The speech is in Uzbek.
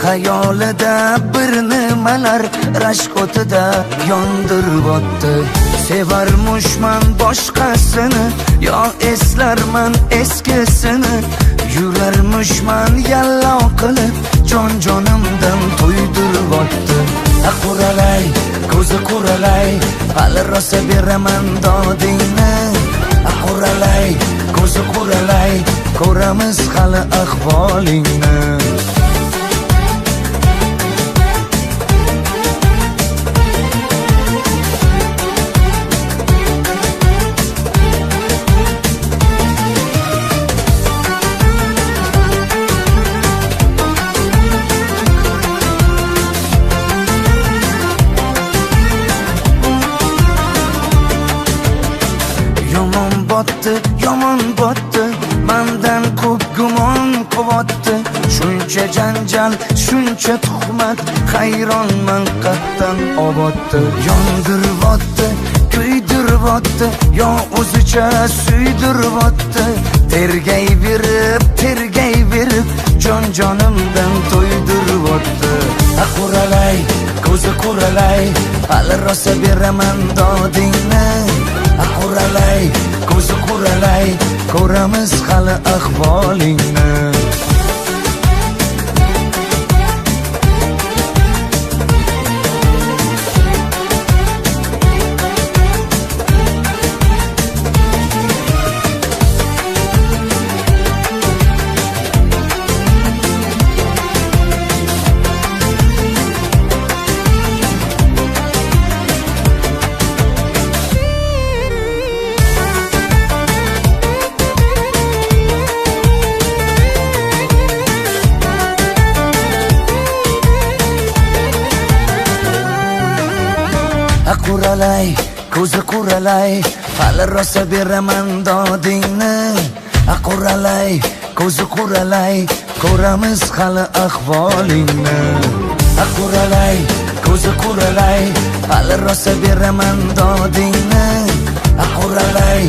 Xayolida bir nimalar rashk o'tida yondirib o'tdi. Sevarmushman boshqasini, yo eslarman eskisini. Yurarmushman yallo qilib, jonimdan to'ydirib o'tdi. Quralay, ko'zi quralay, hali rosa beraman dodingni. Quralay, ko'zi quralay, ko'ramiz hali ahvolingni. Yomon botdi, mendan ko'p gumon quvotdi. Shuncha janjal, shuncha tuhmat, hayronman qatdan oboddi. Yondiribotdi, kuydiribotdi, yo o'zicha suydiribotdi. Tergay berib, jonimdan to'ydiribotdi. Quralay, ko'zi quralay, hali rosa beraman dodingni. Quralay, ko'zi quralay, ko'ramiz hali ahvolingni. Quralay, ko'zi quralay, hali rosa beraman dodingni. Quralay, ko'zi quralay, ko'ramiz hali ahvolingni. Quralay, ko'zi quralay, hali rosa beraman dodingni. Quralay,